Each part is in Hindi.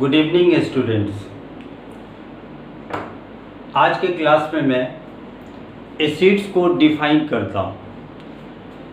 Good evening students. आज के क्लास में मैं एसिड्स को डिफाइन करता हूँ।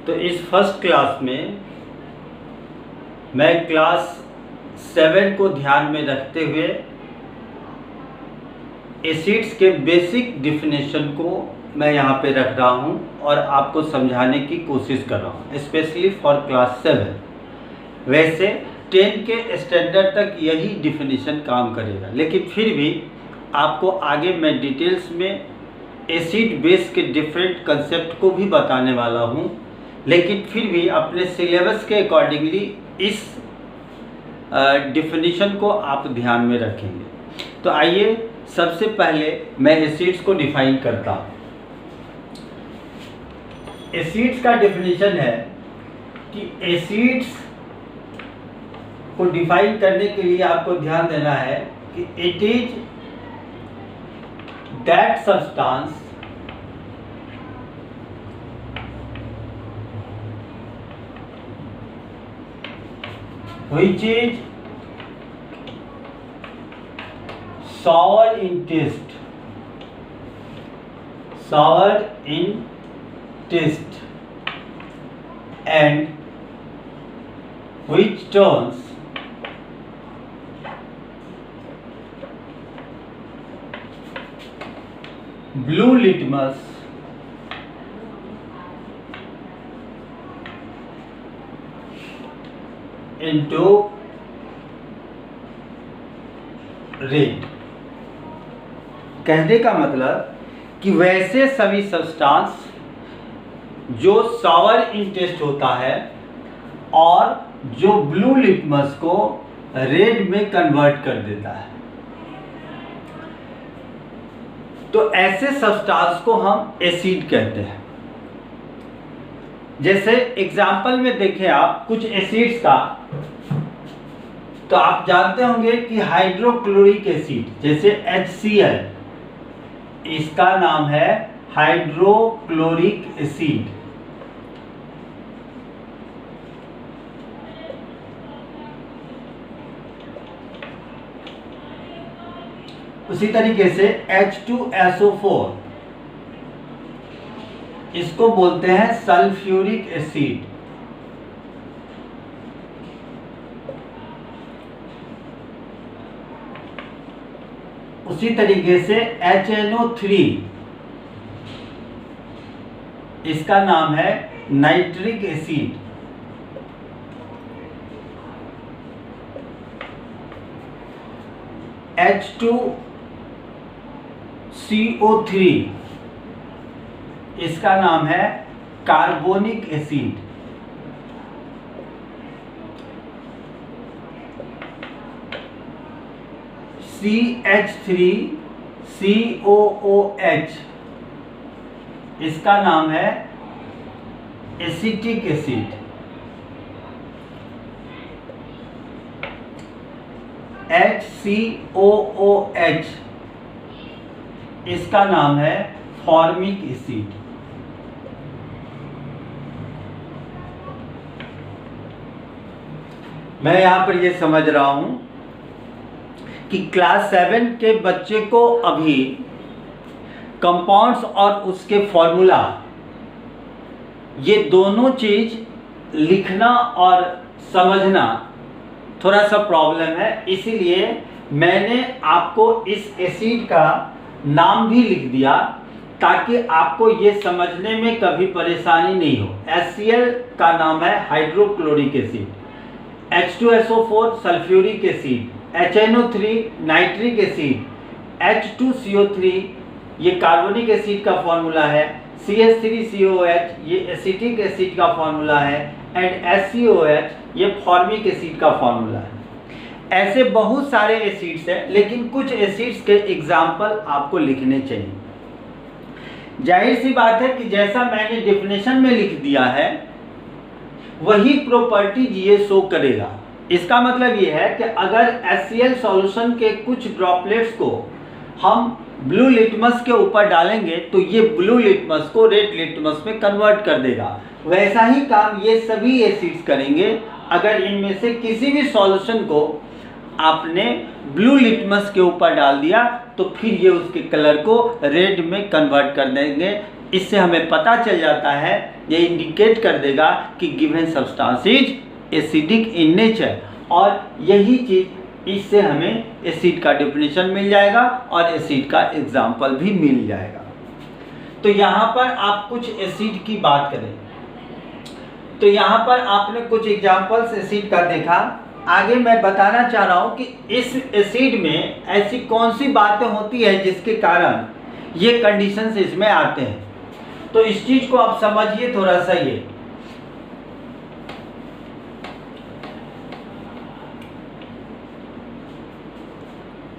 तो इस फर्स्ट क्लास में मैं क्लास 7 को ध्यान में रखते हुए एसिड्स के बेसिक डिफिनेशन को मैं यहाँ पे रख रहा हूँ और आपको समझाने की कोशिश कर रहा हूँ, स्पेशली फॉर क्लास 7। वैसे 10 के स्टैंडर्ड तक यही डिफिनेशन काम करेगा, लेकिन फिर भी आपको आगे मैं डिटेल्स में एसिड बेस के डिफरेंट कंसेप्ट को भी बताने वाला हूँ, लेकिन फिर भी अपने सिलेबस के अकॉर्डिंगली इस डिफिनेशन को आप ध्यान में रखेंगे। तो आइए सबसे पहले मैं एसिड्स को डिफाइन करता हूँ। एसिड्स का डिफिनेशन है कि एसिड्स को डिफाइन करने के लिए आपको ध्यान देना है कि it is that substance which is sour in taste, and which turns blue litmus into red. कहने का मतलब कि वैसे सभी सब्सटेंस जो सावर इन टेस्ट होता है और जो ब्लू लिटमस को रेड में कन्वर्ट कर देता है, तो ऐसे सब्सटेंस को हम एसिड कहते हैं। जैसे एग्जाम्पल में देखें आप कुछ एसिड्स का, तो आप जानते होंगे कि हाइड्रोक्लोरिक एसिड जैसे HCl, इसका नाम है हाइड्रोक्लोरिक एसिड। उसी तरीके से H2SO4, इसको बोलते हैं सल्फ्यूरिक एसिड। उसी तरीके से HNO3, इसका नाम है नाइट्रिक एसिड। H2CO3, इसका नाम है कार्बोनिक एसिड। CH3COOH, इसका नाम है एसिटिक एसिड। HCOOH, इसका नाम है फॉर्मिक एसिड। मैं यहाँ पर ये समझ रहा हूँ कि क्लास 7 के बच्चे को अभी कंपाउंड्स और उसके फॉर्मूला, ये दोनों चीज़ लिखना और समझना थोड़ा सा प्रॉब्लम है, इसीलिए मैंने आपको इस एसिड का नाम भी लिख दिया ताकि आपको ये समझने में कभी परेशानी नहीं हो। HCl का नाम है hydrochloric acid, H2SO4 sulphuric acid, HNO3 nitric acid, H2CO3 ये कार्बोनिक एसिड का फॉर्मूला है, CH3COOH ये एसिटिक एसिड का फॉर्मूला है, एंड HCOOH ये फॉर्मिक एसिड का फॉर्मूला है। ऐसे बहुत सारे एसिड्स हैं, लेकिन कुछ एसिड्स के एग्जाम्पल आपको लिखने चाहिए। जाहिर सी बात है कि जैसा मैंने डेफिनेशन में लिख दिया है वही प्रॉपर्टीज ये शो करेगा। इसका मतलब ये है कि अगर HCl सॉल्यूशन के कुछ ड्रॉपलेट्स को हम ब्लू लिटमस के ऊपर डालेंगे तो ये ब्लू लिटमस को रेड लिटमस में कन्वर्ट कर देगा। वैसा ही काम ये सभी एसिड्स करेंगे अगर इनमें से किसी भी सॉल्यूशन को आपने ब्लू लिटमस के ऊपर डाल दिया तो फिर ये उसके कलर को रेड में कन्वर्ट कर देंगे। इससे हमें पता चल जाता है, ये इंडिकेट कर देगा कि given substance is acidic in nature, और यही चीज़ इससे हमें एसिड का डेफिनेशन मिल जाएगा और एसिड का एग्जाम्पल भी मिल जाएगा। तो यहाँ पर आप कुछ एसिड की बात करें तो यहाँ पर आपने कुछ एग्जाम्पल्स एसिड का देखा। आगे मैं बताना चाह रहा हूँ कि इस एसिड में ऐसी कौन सी बातें होती है जिसके कारण ये कंडीशंस इसमें आते हैं। तो इस चीज को आप समझिए थोड़ा सा। ये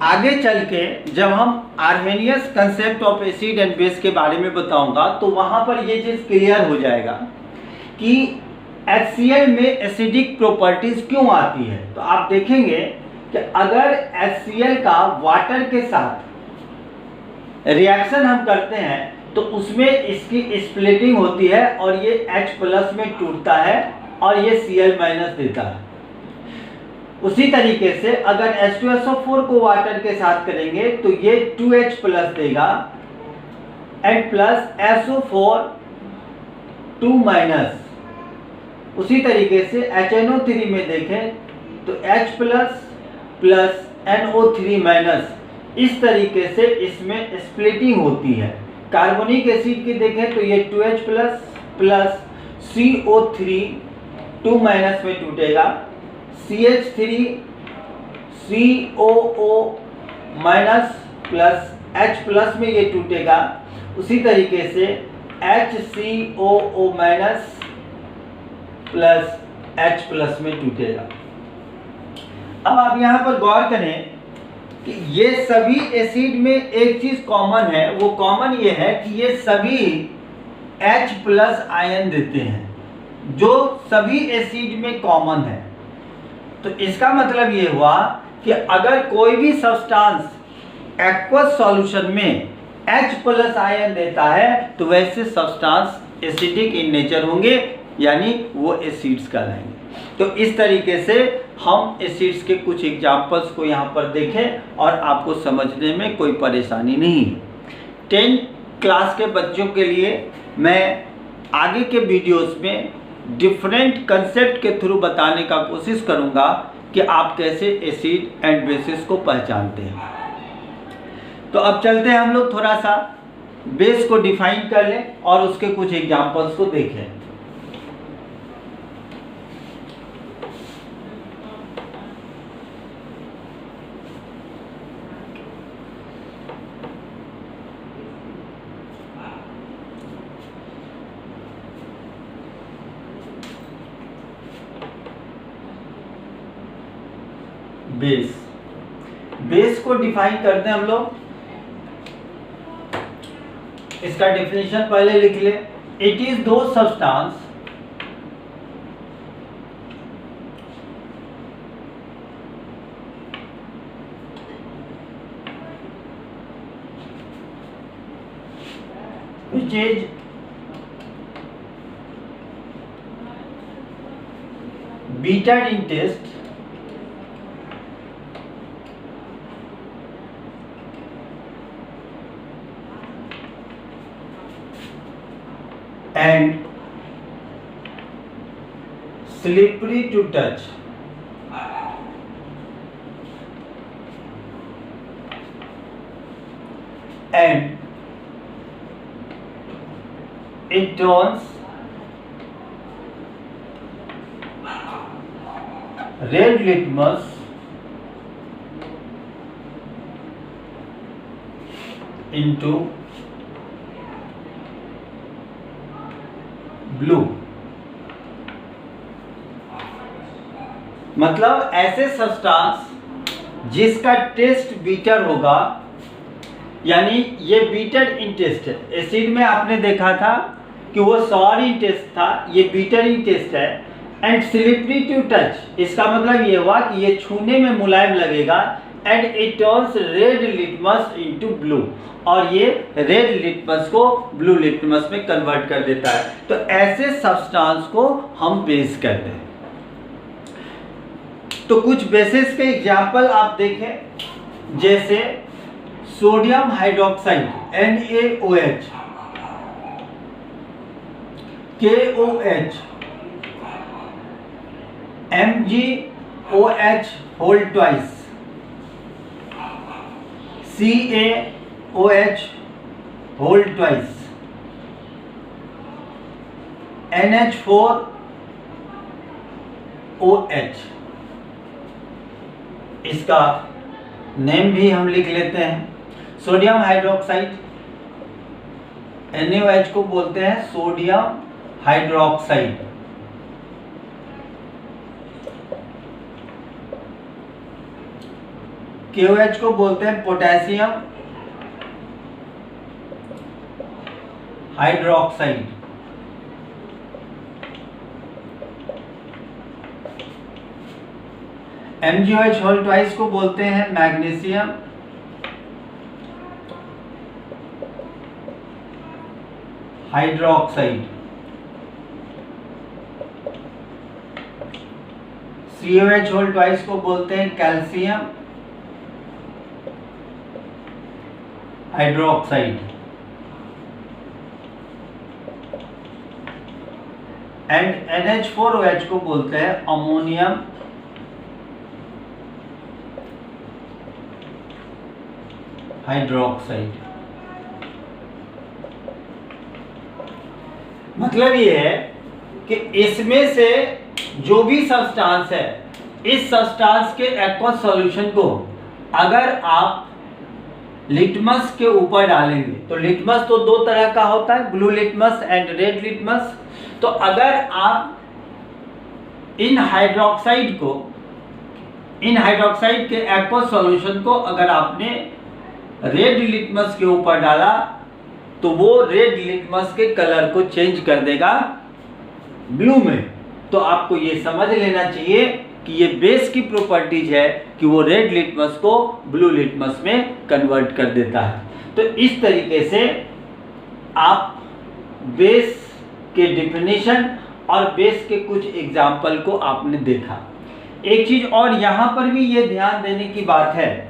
आगे चल के जब हम Arrhenius concept of acid and base के बारे में बताऊंगा तो वहां पर ये चीज क्लियर हो जाएगा कि HCl में एसिडिक प्रॉपर्टीज क्यों आती है। तो आप देखेंगे कि अगर HCl का वाटर के साथ रिएक्शन हम करते हैं तो उसमें इसकी स्प्लिटिंग होती है और ये H+ में टूटता है और ये Cl- देता है। उसी तरीके से अगर H2SO4 को वाटर के साथ करेंगे तो ये 2H+ देगा एंड प्लस SO4 2-। उसी तरीके से HNO3 में देखें तो H+ प्लस NO3-। इस तरीके से इसमें स्प्लिटिंग होती है। कार्बोनिक एसिड की देखें तो ये 2H+ प्लस CO3 2- में टूटेगा, CH3 COO- प्लस H+ में ये टूटेगा। उसी तरीके से HCOO- प्लस H+ में टूटेगा। अब आप यहाँ पर गौर करें कि ये सभी एसिड में एक चीज कॉमन है। वो कॉमन ये है कि ये सभी H+ आयन देते हैं, जो सभी एसिड में कॉमन है। तो इसका मतलब ये हुआ कि अगर कोई भी सब्सटेंस एक्वस सॉल्यूशन में H+ आयन देता है तो वैसे सब्सटेंस एसिडिक इन नेचर होंगे, यानी वो एसिड्स कहलाएंगे। तो इस तरीके से हम एसिड्स के कुछ एग्जाम्पल्स को यहाँ पर देखें और आपको समझने में कोई परेशानी नहीं है। 10 क्लास के बच्चों के लिए मैं आगे के वीडियोस में डिफरेंट कंसेप्ट के थ्रू बताने का कोशिश करूँगा कि आप कैसे एसिड एंड बेसिस को पहचानते हैं। तो अब चलते हैं हम लोग थोड़ा सा बेस को डिफाइन कर लें और उसके कुछ एग्जाम्पल्स को देखें। बेस को डिफाइन करते हैं हम लोग। इसका डेफिनेशन पहले लिख ले। इट इज दो substance which is bitter in taste and slippery to touch. And it turns red litmus into blue. मतलब ऐसे सब्सटेंस जिसका टेस्ट बीटर होगा, यानी ये बीटर इन टेस्ट है। एसिड में आपने देखा था कि वो सॉर इन टेस्ट था, ये बीटर इन टेस्ट है। एंड स्लिपरी टू टच, इसका मतलब ये हुआ कि ये छूने में मुलायम लगेगा। And it turns red litmus into blue, और ये रेड लिटमस को ब्लू लिटमस में कन्वर्ट कर देता है। तो ऐसे सब्सटेंस को हम बेस कहते हैं। तो कुछ बेसिस के एग्जाम्पल आप देखें, जैसे sodium hydroxide NaOH, KOH, MgOH whole twice, CaOH whole twice, NH4OH। इसका नेम भी हम लिख लेते हैं। सोडियम हाइड्रोक्साइड NaOH को बोलते हैं सोडियम हाइड्रोक्साइड। KOH को बोलते हैं potassium hydroxide. MgOH whole twice को बोलते हैं magnesium hydroxide. COH whole twice को बोलते हैं कैल्शियम हाइड्रोक्साइड। एंड NH4OH को बोलते हैं अमोनियम हाइड्रोक्साइड। मतलब ये है कि इसमें से जो भी सब्सटेंस है, इस सब्सटेंस के एक्वस सॉल्यूशन को अगर आप लिटमस के ऊपर डालेंगे, तो लिटमस तो दो तरह का होता है, blue litmus and red litmus. तो अगर आप इन हाइड्रोक्साइड के एक्वस सॉल्यूशन को अगर आपने रेड लिटमस के ऊपर डाला, तो वो रेड लिटमस के कलर को चेंज कर देगा ब्लू में। तो आपको ये समझ लेना चाहिए कि ये बेस की प्रॉपर्टीज है कि वो रेड लिटमस को ब्लू लिटमस में कन्वर्ट कर देता है। तो इस तरीके से आप बेस के डिफिनेशन और बेस के कुछ एग्जाम्पल को आपने देखा। एक चीज और यहाँ पर भी ये ध्यान देने की बात है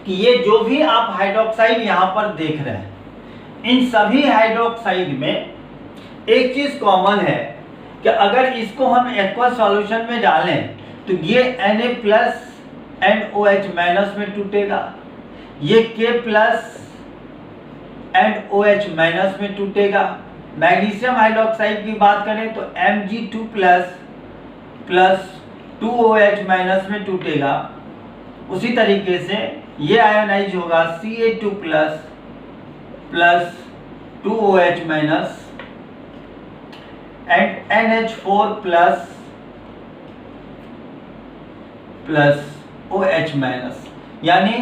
कि ये जो भी आप हाइड्रोक्साइड यहाँ पर देख रहे हैं, इन सभी हाइड्रोक्साइड में एक चीज कॉमन है कि अगर इसको हम एक्वस सॉल्यूशन में डालें तो ये Na+ एंड OH- में टूटेगा, ये K+ एंड OH- में टूटेगा। मैग्नीशियम हाइड्रोक्साइड की बात करें तो Mg2+ प्लस 2OH- में टूटेगा। उसी तरीके से ये आयोनाइज होगा Ca2+ plus 2OH- and NH4+ plus OH-। यानी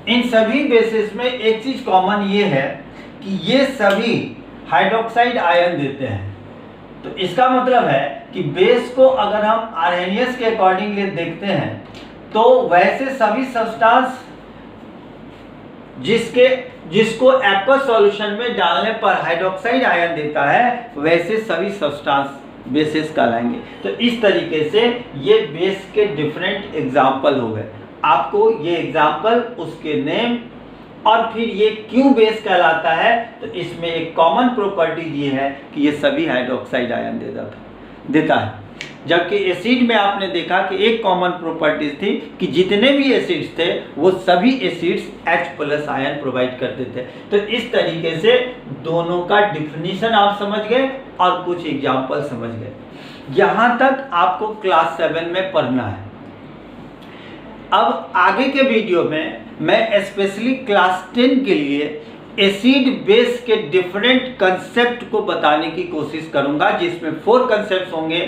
इन सभी बेसिस में एक चीज कॉमन ये है कि ये सभी हाइड्रोक्साइड आयन देते हैं। तो इसका मतलब है कि बेस को अगर हम आर्हेनियस के अकॉर्डिंगली देखते हैं तो वैसे सभी सब्सटेंस जिसको एक्वस सॉल्यूशन में डालने पर हाइड्रोक्साइड आयन देता है, वैसे सभी सब्सटेंस बेसिस कहलाएंगे। तो इस तरीके से ये बेस के डिफरेंट एग्जाम्पल हो गए। आपको ये एग्जाम्पल, उसके नेम और फिर ये क्यों बेस कहलाता है, तो इसमें एक कॉमन प्रॉपर्टी ये है कि ये सभी हाइड्रोक्साइड आयन देता है। जबकि एसिड में आपने देखा कि एक कॉमन प्रॉपर्टीज थी कि जितने भी एसिड्स थे वो सभी एसिड्स H+ आयन प्रोवाइड करते थे। तो इस तरीके से दोनों का डिफिनीशन आप समझ गए और कुछ एग्जाम्पल समझ गए। यहाँ तक आपको क्लास 7 में पढ़ना है। अब आगे के वीडियो में मैं स्पेशली क्लास 10 के लिए एसिड बेस के डिफरेंट कंसेप्ट को बताने की कोशिश करूंगा, जिसमें 4 कंसेप्ट होंगे।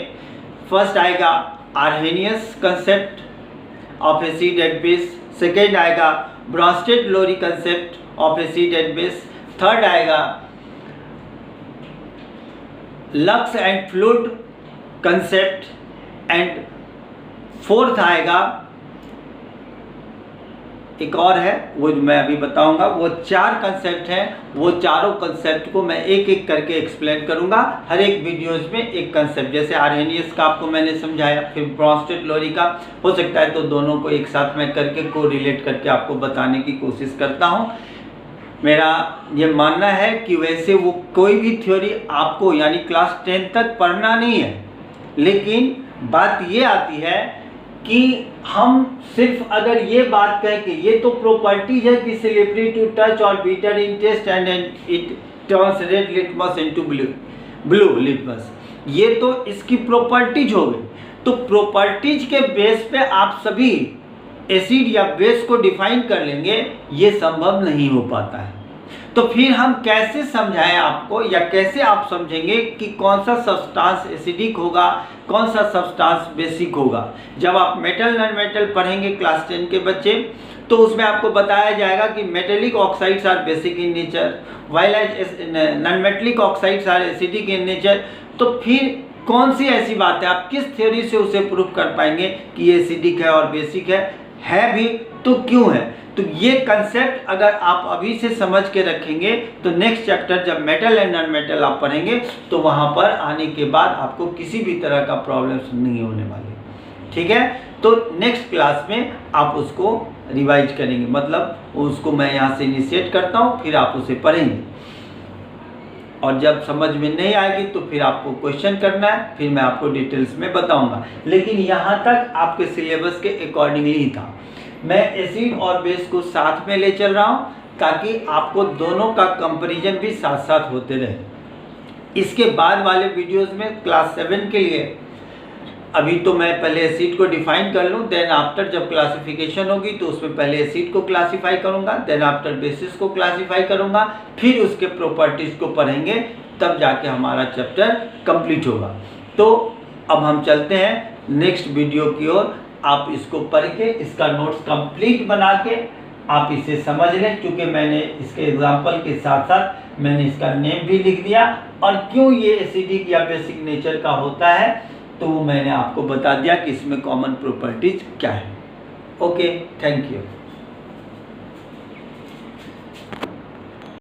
फर्स्ट आएगा Arrhenius concept of acid and base, second आएगा Bronsted Lowry concept of acid and base, third आएगा Lux and fluid concept and fourth आएगा एक और है, वो जो मैं अभी बताऊंगा। वो 4 कंसेप्ट हैं, वो चारों कंसेप्ट को मैं एक एक करके एक्सप्लेन करूंगा हर एक वीडियोज में एक कंसेप्ट। जैसे आर्हेनियस का आपको मैंने समझाया, फिर ब्रॉन्स्टेड लोरी का, हो सकता है तो दोनों को एक साथ मैं करके को रिलेट करके आपको बताने की कोशिश करता हूँ। मेरा ये मानना है कि वैसे वो कोई भी थ्योरी आपको यानी क्लास 10 तक पढ़ना नहीं है, लेकिन बात ये आती है कि हम सिर्फ अगर ये बात कहें कि ये तो प्रॉपर्टीज है कि स्लिपरी टू टच और bitter in taste and it turns red litmus into blue litmus, ये तो इसकी प्रॉपर्टीज हो गई। तो प्रॉपर्टीज के बेस पे आप सभी एसिड या बेस को डिफाइन कर लेंगे, ये संभव नहीं हो पाता है। तो फिर हम कैसे समझाएं आपको, या कैसे आप समझेंगे कि कौन सा सब्सटेंस एसिडिक होगा, कौन सा सब्सटेंस बेसिक होगा। जब आप मेटल नॉन मेटल पढ़ेंगे क्लास 10 के बच्चे, तो उसमें आपको बताया जाएगा कि metallic oxides are basic in nature while non metallic oxides are acidic in nature. तो फिर कौन सी ऐसी बात है, आप किस थ्योरी से उसे प्रूव कर पाएंगे कि ये एसिडिक है और बेसिक है भी तो क्यों है। तो ये कंसेप्ट अगर आप अभी से समझ के रखेंगे तो नेक्स्ट चैप्टर जब मेटल एंड नॉन मेटल आप पढ़ेंगे तो वहाँ पर आने के बाद आपको किसी भी तरह का प्रॉब्लम्स नहीं होने वाले। ठीक है, तो नेक्स्ट क्लास में आप उसको रिवाइज करेंगे, मतलब उसको मैं यहाँ से इनिशिएट करता हूँ, फिर आप उसे पढ़ेंगे और जब समझ में नहीं आएगी तो फिर आपको क्वेश्चन करना है, फिर मैं आपको डिटेल्स में बताऊंगा। लेकिन यहाँ तक आपके सिलेबस के अकॉर्डिंगली ही था। मैं एसिड और बेस को साथ में ले चल रहा हूँ ताकि आपको दोनों का कंपैरिजन भी साथ साथ होते रहे। इसके बाद वाले वीडियोस में क्लास 7 के लिए अभी तो मैं पहले एसिड को डिफाइन कर लूँ, देन आफ्टर जब क्लासिफिकेशन होगी तो उसमें पहले एसिड को क्लासीफाई करूँगा, देन आफ्टर बेसिस को क्लासीफाई करूँगा, फिर उसके प्रॉपर्टीज़ को पढ़ेंगे, तब जाके हमारा चैप्टर कंप्लीट होगा। तो अब हम चलते हैं नेक्स्ट वीडियो की ओर। आप इसको पढ़ के इसका नोट्स कंप्लीट बना के आप इसे समझ लें, क्योंकि मैंने इसके एग्जाम्पल के साथ साथ मैंने इसका नेम भी लिख दिया और क्यों ये एसिडिक या बेसिक नेचर का होता है तो वो मैंने आपको बता दिया कि इसमें कॉमन प्रॉपर्टीज क्या है। Okay, thank you.